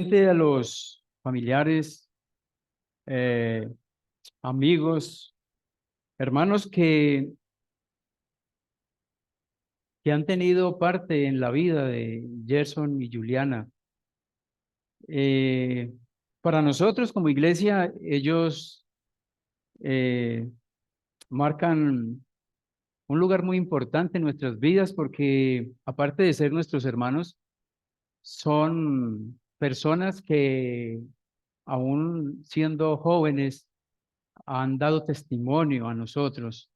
A los familiares, eh, amigos, hermanos que han tenido parte en la vida de Gerson y Juliana. Eh, para nosotros como iglesia, ellos eh, marcan un lugar muy importante en nuestras vidas porque aparte de ser nuestros hermanos, son personas que aún siendo jóvenes han dado testimonio a nosotros,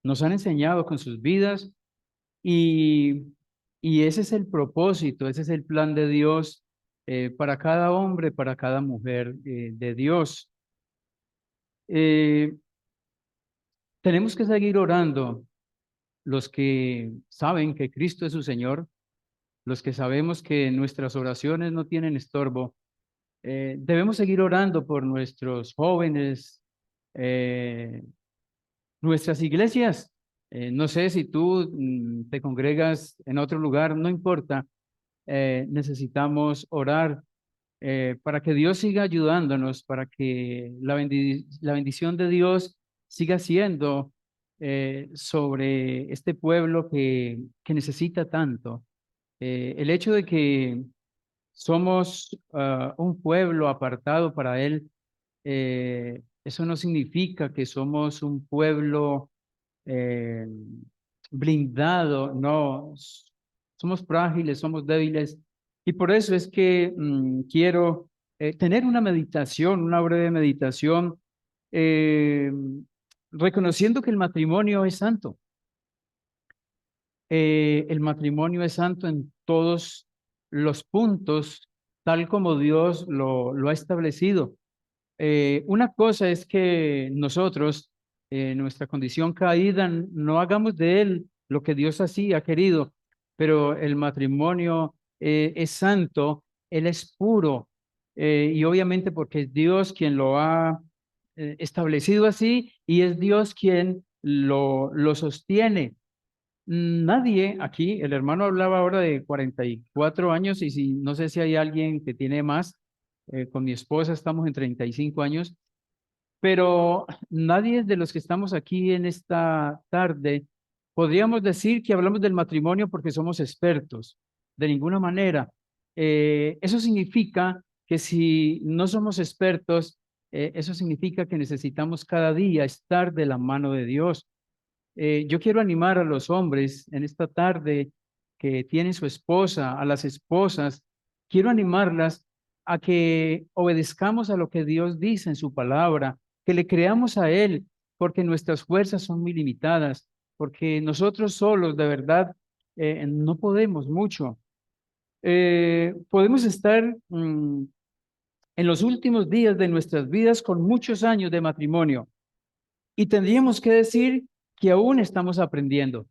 nos han enseñado con sus vidas y, y ese es el propósito, ese es el plan de Dios para cada hombre, para cada mujer de Dios. Eh, Tenemos que seguir orando los que saben que Cristo es su Señor, los que sabemos que nuestras oraciones no tienen estorbo. Debemos seguir orando por nuestros jóvenes, eh, nuestras iglesias. No sé si tú te congregas en otro lugar, no importa. Necesitamos orar para que Dios siga ayudándonos, para que la bendición de Dios siga siendo sobre este pueblo que necesita tanto. El hecho de que somos un pueblo apartado para Él, eso no significa que somos un pueblo eh, blindado, no, somos frágiles, somos débiles, y por eso es que quiero tener una meditación, una breve meditación, eh, reconociendo que el matrimonio es santo. El matrimonio es santo en todos los puntos, tal como Dios lo ha establecido. Una cosa es que nosotros, nuestra condición caída, no hagamos de él lo que Dios así ha querido, pero el matrimonio es santo, él es puro, y obviamente porque es Dios quien lo ha establecido así y es Dios quien lo sostiene. Nadie aquí, el hermano hablaba ahora de 44 años y si no sé si hay alguien que tiene más, con mi esposa estamos en 35 años, pero nadie de los que estamos aquí en esta tarde podríamos decir que hablamos del matrimonio porque somos expertos, de ninguna manera. Eso significa que si no somos expertos, eso significa que necesitamos cada día estar de la mano de Dios. Yo quiero animar a los hombres en esta tarde que tienen su esposa, a las esposas, quiero animarlas a que obedezcamos a lo que Dios dice en su palabra, que le creamos a Él, porque nuestras fuerzas son muy limitadas, porque nosotros solos, de verdad, no podemos mucho. Podemos estar en los últimos días de nuestras vidas con muchos años de matrimonio y tendríamos que decir que aún estamos aprendiendo.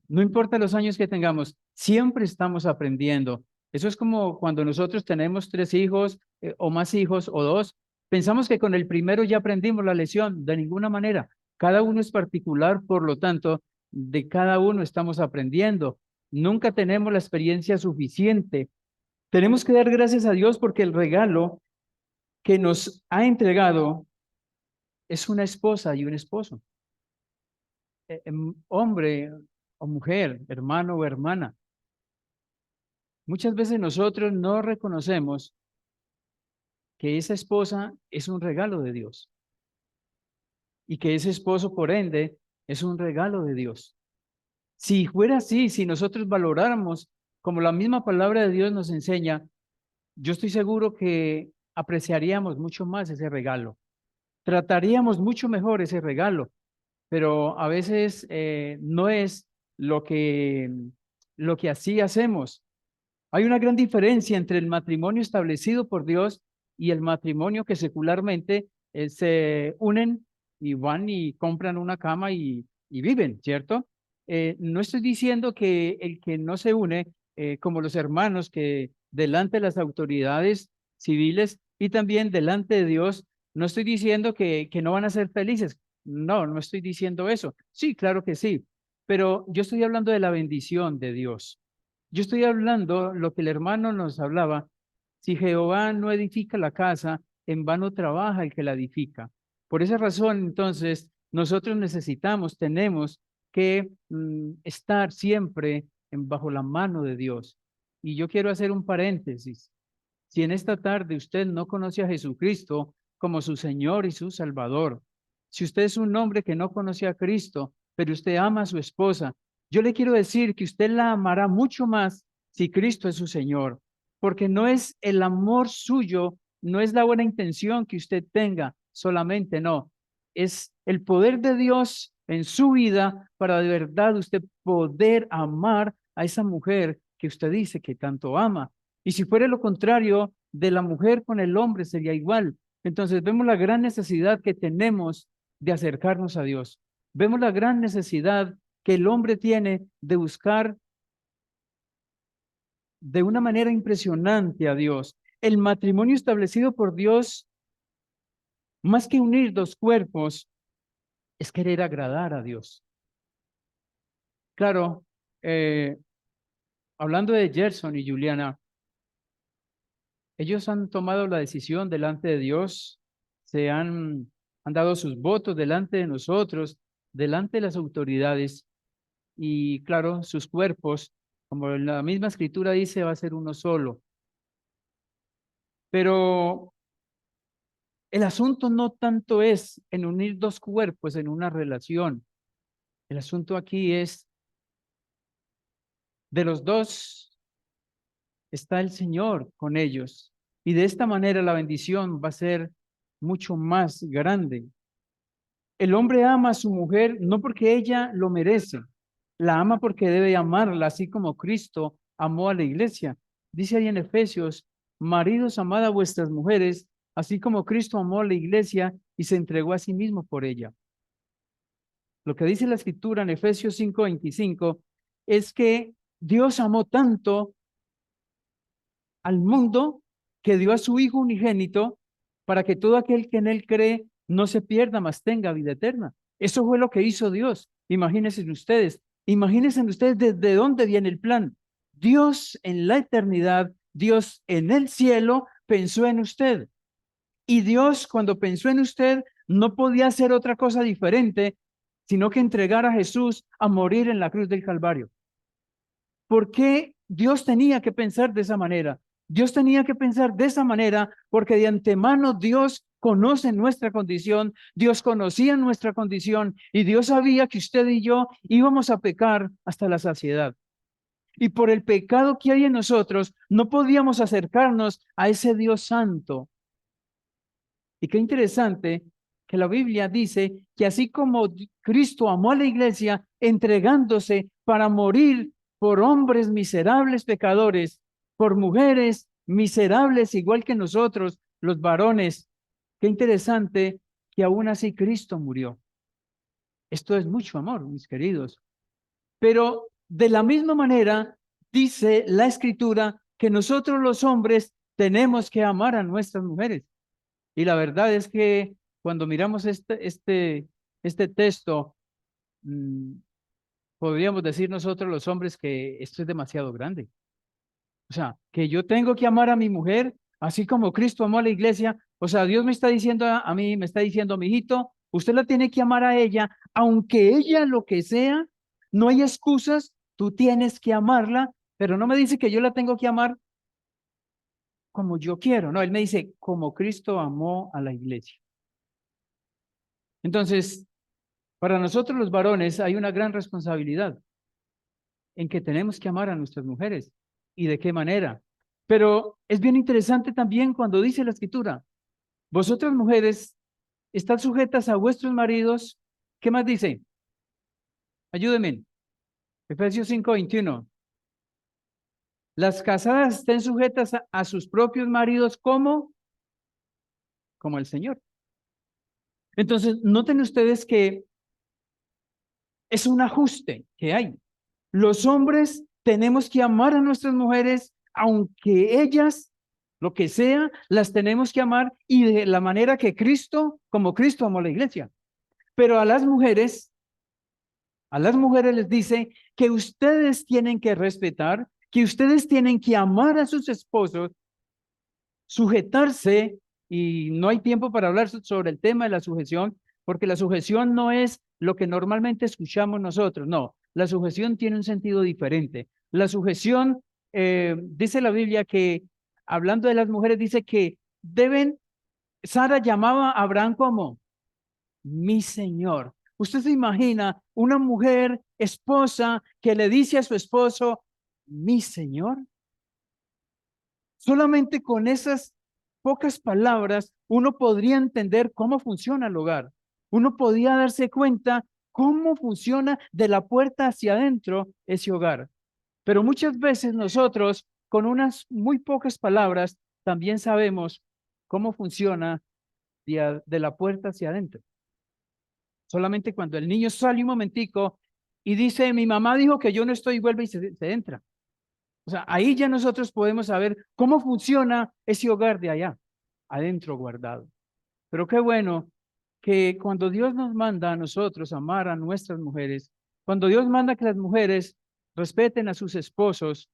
No importa los años que tengamos, siempre estamos aprendiendo. Eso es como cuando nosotros tenemos 3 hijos o más hijos o dos, pensamos que con el primero ya aprendimos la lección, de ninguna manera. Cada uno es particular, por lo tanto, de cada uno estamos aprendiendo. Nunca tenemos la experiencia suficiente. Tenemos que dar gracias a Dios porque el regalo que nos ha entregado es una esposa y un esposo. Hombre o mujer, hermano o hermana. Muchas veces nosotros no reconocemos que esa esposa es un regalo de Dios y que ese esposo, por ende, es un regalo de Dios. Si fuera así, si nosotros valoráramos como la misma palabra de Dios nos enseña, yo estoy seguro que apreciaríamos mucho más ese regalo, trataríamos mucho mejor ese regalo, pero a veces no es lo que así hacemos. Hay una gran diferencia entre el matrimonio establecido por Dios y el matrimonio que secularmente se unen y van y compran una cama y viven, ¿cierto? No estoy diciendo que el que no se une, como los hermanos que delante de las autoridades civiles y también delante de Dios, no estoy diciendo que no van a ser felices. No, no estoy diciendo eso. Sí, claro que sí, pero yo estoy hablando de la bendición de Dios. Yo estoy hablando lo que el hermano nos hablaba. Si Jehová no edifica la casa, en vano trabaja el que la edifica. Por esa razón, entonces, nosotros necesitamos, tenemos que estar siempre bajo la mano de Dios. Y yo quiero hacer un paréntesis. Si en esta tarde usted no conoce a Jesucristo como su Señor y su Salvador, si usted es un hombre que no conoce a Cristo, pero usted ama a su esposa, yo le quiero decir que usted la amará mucho más si Cristo es su Señor, porque no es el amor suyo, no es la buena intención que usted tenga solamente, no, es el poder de Dios en su vida para de verdad usted poder amar a esa mujer que usted dice que tanto ama. Y si fuera lo contrario de la mujer con el hombre, sería igual. Entonces vemos la gran necesidad que tenemos de acercarnos a Dios. Vemos la gran necesidad que el hombre tiene de buscar de una manera impresionante a Dios. El matrimonio establecido por Dios, más que unir dos cuerpos, es querer agradar a Dios. Claro, hablando de Gerson y Juliana, ellos han tomado la decisión delante de Dios, han dado sus votos delante de nosotros, delante de las autoridades, y claro, sus cuerpos, como la misma escritura dice, va a ser uno solo. Pero el asunto no tanto es en unir dos cuerpos en una relación. El asunto aquí es de los dos está el Señor con ellos. Y de esta manera la bendición va a ser mucho más grande. El hombre ama a su mujer no porque ella lo merece, la ama porque debe amarla, así como Cristo amó a la iglesia. Dice ahí en Efesios, maridos, amad a vuestras mujeres, así como Cristo amó a la iglesia y se entregó a sí mismo por ella. Lo que dice la escritura en Efesios 5:25 es que Dios amó tanto al mundo que dio a su Hijo unigénito para que todo aquel que en él cree no se pierda, mas tenga vida eterna. Eso fue lo que hizo Dios. Imagínense ustedes desde dónde viene el plan. Dios en la eternidad, Dios en el cielo pensó en usted. Y Dios cuando pensó en usted no podía hacer otra cosa diferente, sino que entregar a Jesús a morir en la cruz del Calvario. ¿Por qué Dios tenía que pensar de esa manera? Dios tenía que pensar de esa manera porque de antemano Dios conoce nuestra condición, Dios conocía nuestra condición y Dios sabía que usted y yo íbamos a pecar hasta la saciedad. Y por el pecado que hay en nosotros, no podíamos acercarnos a ese Dios santo. Y qué interesante que la Biblia dice que así como Cristo amó a la iglesia entregándose para morir por hombres miserables pecadores, por mujeres miserables igual que nosotros, los varones, qué interesante que aún así Cristo murió. Esto es mucho amor, mis queridos. Pero de la misma manera dice la Escritura que nosotros los hombres tenemos que amar a nuestras mujeres. Y la verdad es que cuando miramos este texto, mmm, podríamos decir nosotros los hombres que esto es demasiado grande. O sea, que yo tengo que amar a mi mujer, así como Cristo amó a la iglesia. O sea, Dios me está diciendo a mí, me está diciendo, mi hijito, usted la tiene que amar a ella, aunque ella lo que sea, no hay excusas, tú tienes que amarla, pero no me dice que yo la tengo que amar como yo quiero, no, él me dice, como Cristo amó a la iglesia. Entonces, para nosotros los varones hay una gran responsabilidad en que tenemos que amar a nuestras mujeres. ¿Y de qué manera? Pero es bien interesante también cuando dice la escritura, vosotras mujeres están sujetas a vuestros maridos. ¿Qué más dice? Ayúdenme. Efesios 5:21. Las casadas estén sujetas a sus propios maridos como el Señor. Entonces, noten ustedes que es un ajuste que hay. Los hombres tenemos que amar a nuestras mujeres, aunque ellas, lo que sea, las tenemos que amar y de la manera que Cristo, como Cristo amó a la iglesia. Pero a las mujeres les dice que ustedes tienen que respetar, que ustedes tienen que amar a sus esposos sujetarse, y no hay tiempo para hablar sobre el tema de la sujeción, porque la sujeción no es lo que normalmente escuchamos nosotros, no, la sujeción tiene un sentido diferente. La sujeción, dice la Biblia que, hablando de las mujeres, dice que deben, Sara llamaba a Abraham como mi señor. ¿Usted se imagina una mujer esposa que le dice a su esposo, mi señor? Solamente con esas pocas palabras uno podría entender cómo funciona el hogar. Uno podía darse cuenta cómo funciona de la puerta hacia adentro ese hogar. Pero muchas veces nosotros, con unas muy pocas palabras, también sabemos cómo funciona de la puerta hacia adentro. Solamente cuando el niño sale un momentico y dice, mi mamá dijo que yo no estoy, y vuelve y se entra. O sea, ahí ya nosotros podemos saber cómo funciona ese hogar de allá, adentro guardado. Pero qué bueno que cuando Dios nos manda a nosotros amar a nuestras mujeres, cuando Dios manda que las mujeres respeten a sus esposos,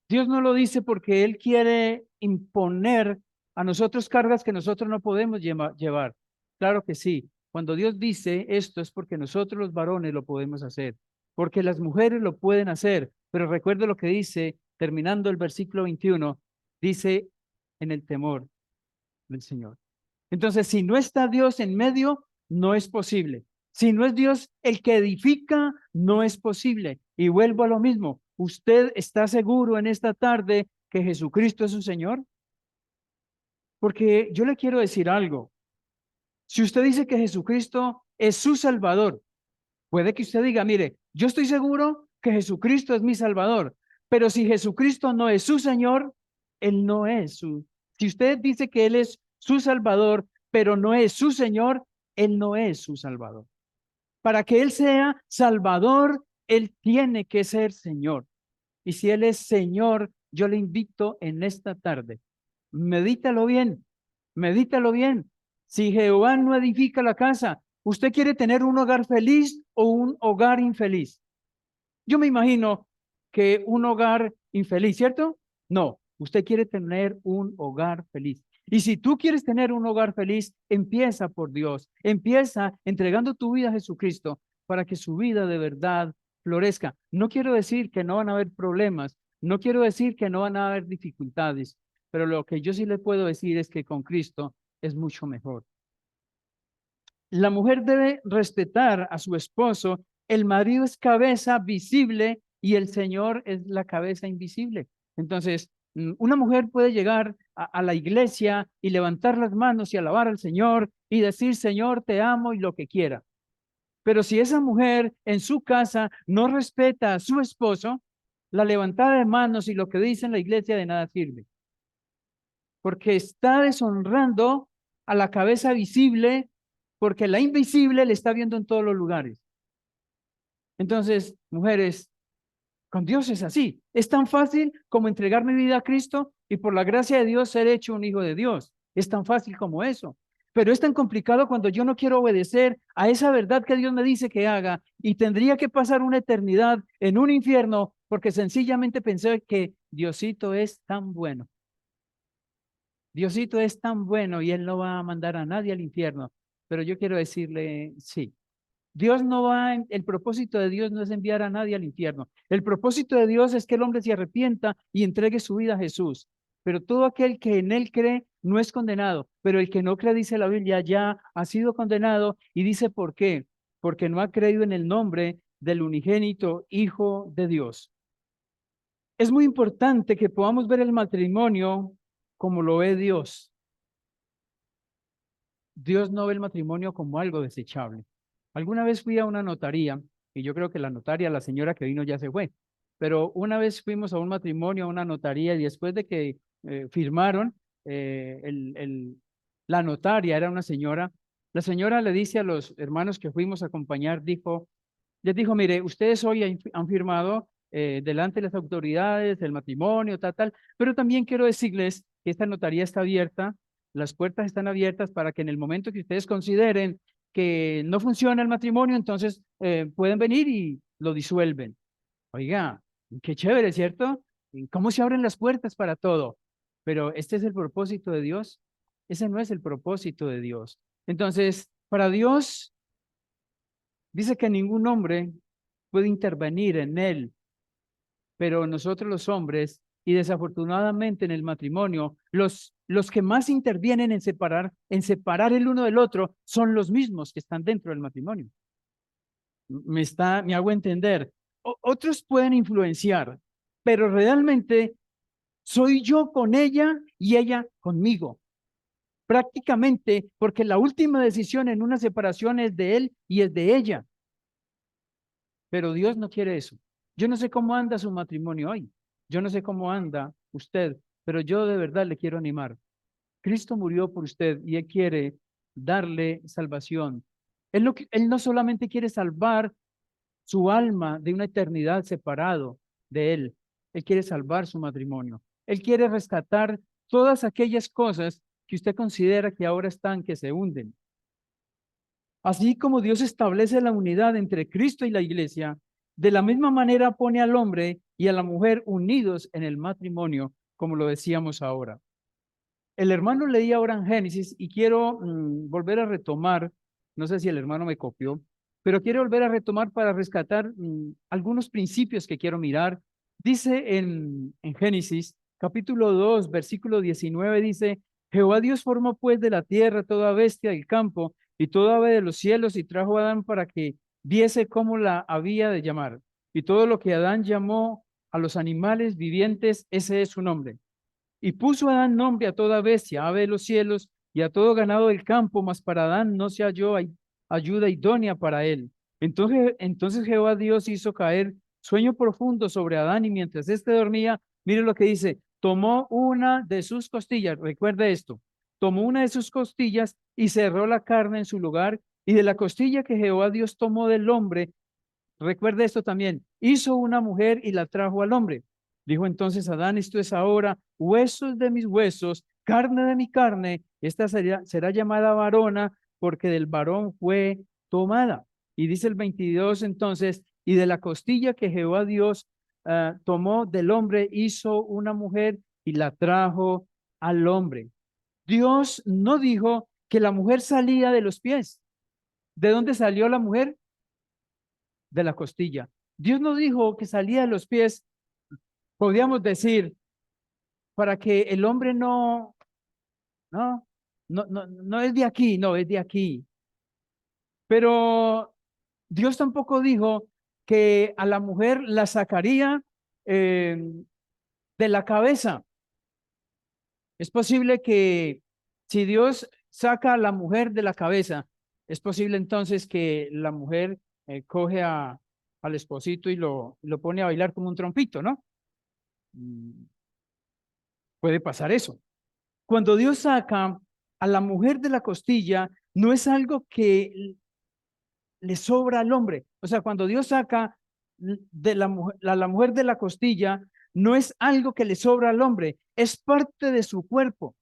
Dios no lo dice porque Él quiere imponer a nosotros cargas que nosotros no podemos llevar. Claro que sí. Cuando Dios dice esto es porque nosotros los varones lo podemos hacer, porque las mujeres lo pueden hacer. Pero recuerdo lo que dice, terminando el versículo 21, dice en el temor del Señor. Entonces, si no está Dios en medio, no es posible. Si no es Dios el que edifica, no es posible. Y vuelvo a lo mismo. ¿Usted está seguro en esta tarde que Jesucristo es su Señor? Porque yo le quiero decir algo. Si usted dice que Jesucristo es su Salvador, puede que usted diga, mire, yo estoy seguro que Jesucristo es mi Salvador, pero si Jesucristo no es su Señor, Él no es su. Si usted dice que Él es su Salvador, pero no es su Señor, Él no es su Salvador. Para que Él sea Salvador, Él tiene que ser Señor. Y si Él es Señor, yo le invito en esta tarde, medítalo bien, medítalo bien. Si Jehová no edifica la casa, ¿usted quiere tener un hogar feliz o un hogar infeliz? Yo me imagino que un hogar infeliz, ¿cierto? No, usted quiere tener un hogar feliz. Y si tú quieres tener un hogar feliz, empieza por Dios, empieza entregando tu vida a Jesucristo para que su vida de verdad florezca. No quiero decir que no van a haber problemas, no quiero decir que no van a haber dificultades, pero lo que yo sí le puedo decir es que con Cristo es mucho mejor. La mujer debe respetar a su esposo. El marido es cabeza visible y el Señor es la cabeza invisible. Entonces, una mujer puede llegar a la iglesia y levantar las manos y alabar al Señor y decir, Señor, te amo y lo que quiera. Pero si esa mujer en su casa no respeta a su esposo, la levantada de manos y lo que dice en la iglesia de nada sirve. Porque está deshonrando a la cabeza visible, porque la invisible le está viendo en todos los lugares. Entonces, mujeres, con Dios es así. Es tan fácil como entregar mi vida a Cristo y por la gracia de Dios ser hecho un hijo de Dios. Es tan fácil como eso. Pero es tan complicado cuando yo no quiero obedecer a esa verdad que Dios me dice que haga y tendría que pasar una eternidad en un infierno porque sencillamente pensé que Diosito es tan bueno. Diosito es tan bueno y Él no va a mandar a nadie al infierno. Pero yo quiero decirle, sí, Dios no va, el propósito de Dios no es enviar a nadie al infierno. El propósito de Dios es que el hombre se arrepienta y entregue su vida a Jesús. Pero todo aquel que en Él cree no es condenado. Pero el que no cree, dice la Biblia, ya ha sido condenado. Y dice, ¿por qué? Porque no ha creído en el nombre del unigénito Hijo de Dios. Es muy importante que podamos ver el matrimonio como lo ve Dios. Dios no ve el matrimonio como algo desechable. Alguna vez fui a una notaría, y yo creo que la notaria, la señora que vino ya se fue, pero una vez fuimos a un matrimonio, a una notaría, y después de que firmaron, la notaria era una señora, la señora le dice a los hermanos que fuimos a acompañar, les dijo, mire, ustedes hoy han firmado delante de las autoridades el matrimonio, tal, pero también quiero decirles que esta notaría está abierta, las puertas están abiertas para que en el momento que ustedes consideren que no funciona el matrimonio, entonces pueden venir y lo disuelven. Oiga, qué chévere, ¿cierto? ¿Cómo se abren las puertas para todo? pero este es el propósito de Dios. Ese no es el propósito de Dios. Entonces, para Dios, dice que ningún hombre puede intervenir en él, pero nosotros los hombres, y desafortunadamente en el matrimonio, los que más intervienen en separar el uno del otro, son los mismos que están dentro del matrimonio. Me hago entender. Otros pueden influenciar, pero realmente soy yo con ella y ella conmigo. Prácticamente, porque la última decisión en una separación es de él y es de ella. Pero Dios no quiere eso. Yo no sé cómo anda su matrimonio hoy. Yo no sé cómo anda usted, pero yo de verdad le quiero animar. Cristo murió por usted y Él quiere darle salvación. Él no solamente quiere salvar su alma de una eternidad separado de Él. Él quiere salvar su matrimonio. Él quiere rescatar todas aquellas cosas que usted considera que ahora están, que se hunden. Así como Dios establece la unidad entre Cristo y la iglesia, de la misma manera pone al hombre y a la mujer unidos en el matrimonio, como lo decíamos ahora. El hermano leía ahora en Génesis y quiero volver a retomar, no sé si el hermano me copió, pero quiero volver a retomar para rescatar algunos principios que quiero mirar. Dice en Génesis, capítulo 2, versículo 19, dice, Jehová Dios formó pues de la tierra toda bestia del campo y toda ave de los cielos y trajo a Adán para que viese cómo la había de llamar. Y todo lo que Adán llamó a los animales vivientes, ese es su nombre. Y puso Adán nombre a toda bestia, ave de los cielos y a todo ganado del campo, mas para Adán no se halló ayuda idónea para él. Entonces Jehová Dios hizo caer sueño profundo sobre Adán y mientras éste dormía, mire lo que dice, tomó una de sus costillas, recuerde esto, tomó una de sus costillas y cerró la carne en su lugar y de la costilla que Jehová Dios tomó del hombre, recuerde esto también, hizo una mujer y la trajo al hombre. Dijo entonces Adán, esto es ahora huesos de mis huesos, carne de mi carne, esta será llamada varona porque del varón fue tomada. Y dice el 22 entonces, y de la costilla que Jehová Dios tomó del hombre, hizo una mujer y la trajo al hombre. Dios no dijo que la mujer salía de los pies. ¿De dónde salió la mujer? De la costilla. Dios no dijo que salía de los pies, podríamos decir, para que el hombre no, no es de aquí, no, es de aquí. Pero Dios tampoco dijo que a la mujer la sacaría eh, de la cabeza. Es posible que si Dios saca a la mujer de la cabeza, es posible entonces que la mujer coge al esposito y lo pone a bailar como un trompito, ¿no? Mm, Puede pasar eso. Cuando Dios saca a la mujer de la costilla, no es algo que le sobra al hombre. O sea, cuando Dios saca de la mujer de la costilla, no es algo que le sobra al hombre, es parte de su cuerpo.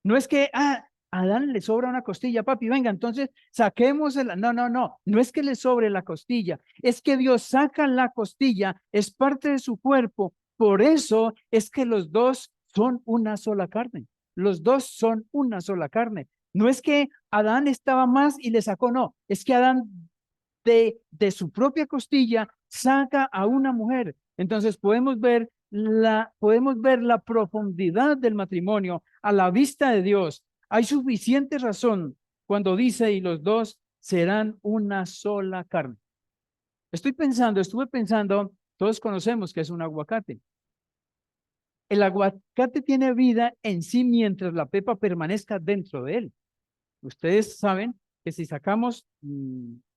No es que, a Adán le sobra una costilla, papi, venga, entonces saquemos no, no es que le sobre la costilla, es que Dios saca la costilla, es parte de su cuerpo, por eso es que los dos son una sola carne, los dos son una sola carne. No es que Adán estaba más y le sacó, no, es que Adán de su propia costilla saca a una mujer. Entonces podemos ver la profundidad del matrimonio a la vista de Dios. Hay suficiente razón cuando dice y los dos serán una sola carne. Estuve pensando, todos conocemos que es un aguacate. El aguacate tiene vida en sí mientras la pepa permanezca dentro de él. Ustedes saben que si sacamos,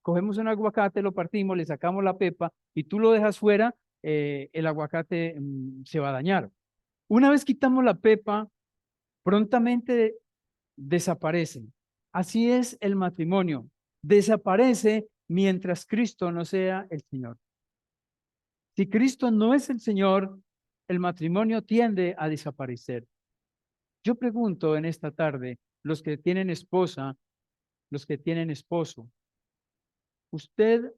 cogemos un aguacate, lo partimos, le sacamos la pepa y tú lo dejas fuera, el aguacate se va a dañar. Una vez quitamos la pepa, prontamente desaparece. Así es el matrimonio. Desaparece mientras Cristo no sea el Señor. Si Cristo no es el Señor, el matrimonio tiende a desaparecer. Yo pregunto en esta tarde, los que tienen esposa, los que tienen esposo, ¿usted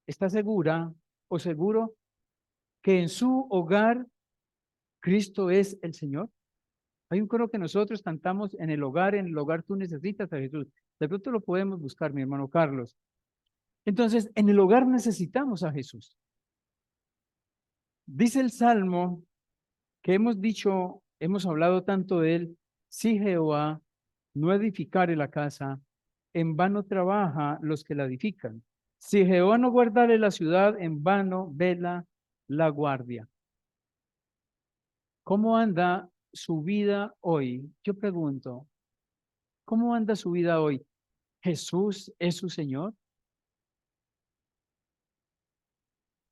está segura o seguro que en su hogar Cristo es el Señor? Hay un coro que nosotros cantamos en el hogar tú necesitas a Jesús. De pronto lo podemos buscar, mi hermano Carlos. Entonces, en el hogar necesitamos a Jesús. Dice el Salmo que hemos dicho, hemos hablado tanto de él, si Jehová no edificare la casa, en vano trabaja los que la edifican. Si Jehová no guardare la ciudad, en vano vela la guardia. ¿Cómo anda su vida hoy? Yo pregunto, ¿cómo anda su vida hoy? ¿Jesús es su Señor?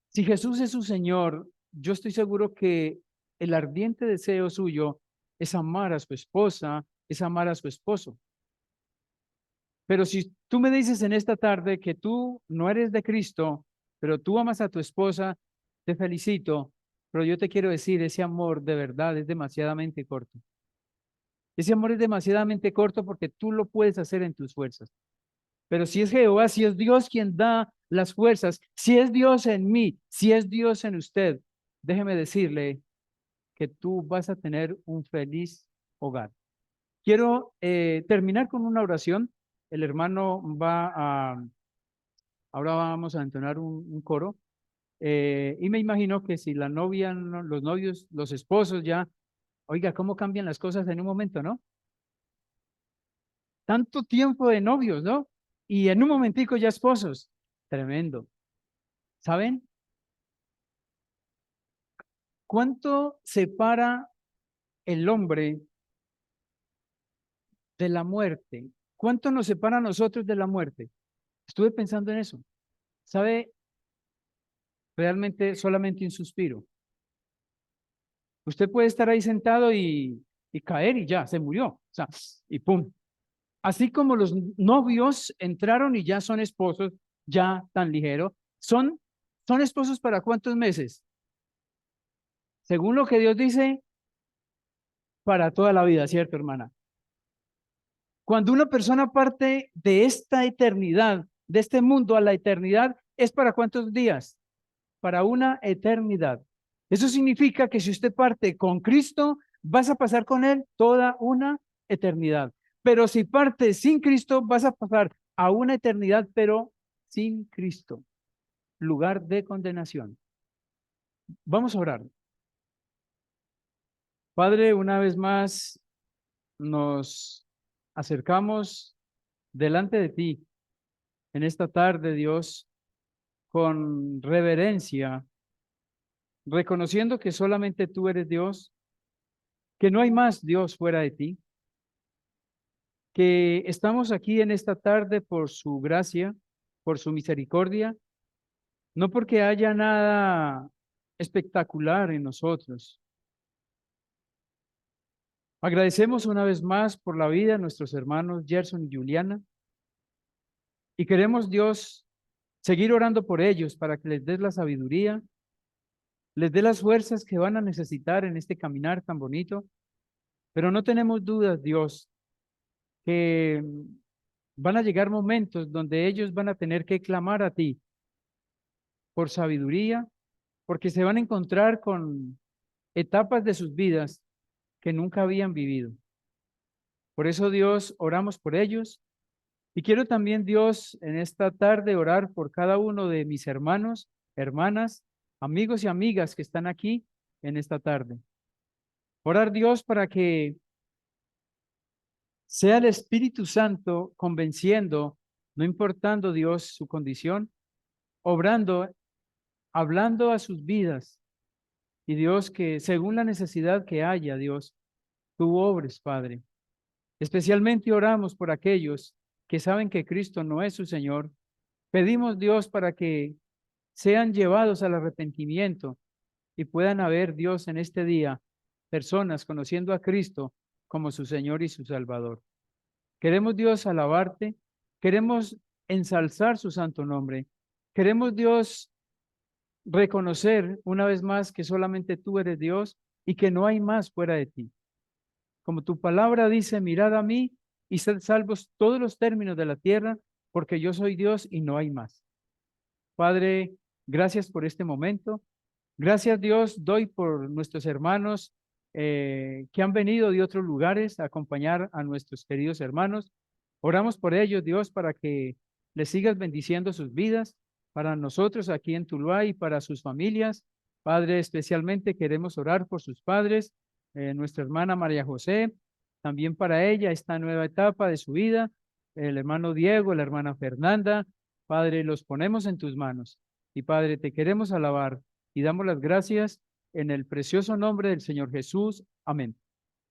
Si Jesús es su Señor, yo estoy seguro que el ardiente deseo suyo es amar a su esposa, es amar a su esposo. Pero si tú me dices en esta tarde que tú no eres de Cristo, pero tú amas a tu esposa, te felicito, pero yo te quiero decir, ese amor de verdad es demasiadamente corto. Ese amor es demasiadamente corto porque tú lo puedes hacer en tus fuerzas. Pero si es Jehová, si es Dios quien da las fuerzas, si es Dios en mí, si es Dios en usted, déjeme decirle que tú vas a tener un feliz hogar. Quiero terminar con una oración. El hermano ahora vamos a entonar un coro. Y me imagino que si la novia, los novios, los esposos ya, oiga, ¿cómo cambian las cosas en un momento, no? Tanto tiempo de novios, ¿no? Y en un momentico ya esposos. Tremendo. ¿Saben cuánto separa el hombre de la muerte? ¿Cuánto nos separa a nosotros de la muerte? Estuve pensando en eso. ¿Sabe? Realmente solamente un suspiro. Usted puede estar ahí sentado y caer y ya, se murió. O sea, y pum. Así como los novios entraron y ya son esposos, ya tan ligero, son esposos para cuántos meses? Según lo que Dios dice, para toda la vida, ¿cierto, hermana? Cuando una persona parte de esta eternidad, de este mundo a la eternidad, ¿es para cuántos días? Para una eternidad. Eso significa que si usted parte con Cristo, vas a pasar con Él toda una eternidad. Pero si parte sin Cristo, vas a pasar a una eternidad, pero sin Cristo. Lugar de condenación. Vamos a orar. Padre, una vez más nos acercamos delante de ti en esta tarde, Dios, con reverencia, reconociendo que solamente tú eres Dios, que no hay más Dios fuera de ti, que estamos aquí en esta tarde por su gracia, por su misericordia, no porque haya nada espectacular en nosotros. Agradecemos una vez más por la vida de nuestros hermanos Gerson y Juliana y queremos, Dios, seguir orando por ellos para que les des la sabiduría, les dé las fuerzas que van a necesitar en este caminar tan bonito, pero no tenemos dudas, Dios, que van a llegar momentos donde ellos van a tener que clamar a ti por sabiduría, porque se van a encontrar con etapas de sus vidas que nunca habían vivido. Por eso, Dios, oramos por ellos. Y quiero también, Dios, en esta tarde orar por cada uno de mis hermanos, hermanas, amigos y amigas que están aquí en esta tarde. Orar, Dios, para que sea el Espíritu Santo convenciendo, no importando, Dios, su condición, obrando, hablando a sus vidas. Y Dios, que según la necesidad que haya, Dios, tú obres, Padre. Especialmente oramos por aquellos que saben que Cristo no es su Señor. Pedimos, Dios, para que sean llevados al arrepentimiento y puedan haber, Dios, en este día, personas conociendo a Cristo como su Señor y su Salvador. Queremos, Dios, alabarte, queremos ensalzar su santo nombre. Queremos, Dios, reconocer una vez más que solamente tú eres Dios y que no hay más fuera de ti. Como tu palabra dice, mirad a mí y sed salvos todos los términos de la tierra, porque yo soy Dios y no hay más. Padre, gracias por este momento. Gracias, Dios, doy por nuestros hermanos que han venido de otros lugares a acompañar a nuestros queridos hermanos. Oramos por ellos, Dios, para que les sigas bendiciendo sus vidas, para nosotros aquí en Tuluá y para sus familias. Padre, especialmente queremos orar por sus padres, nuestra hermana María José, también para ella esta nueva etapa de su vida, el hermano Diego, la hermana Fernanda. Padre, los ponemos en tus manos y Padre, te queremos alabar y damos las gracias en el precioso nombre del Señor Jesús. Amén.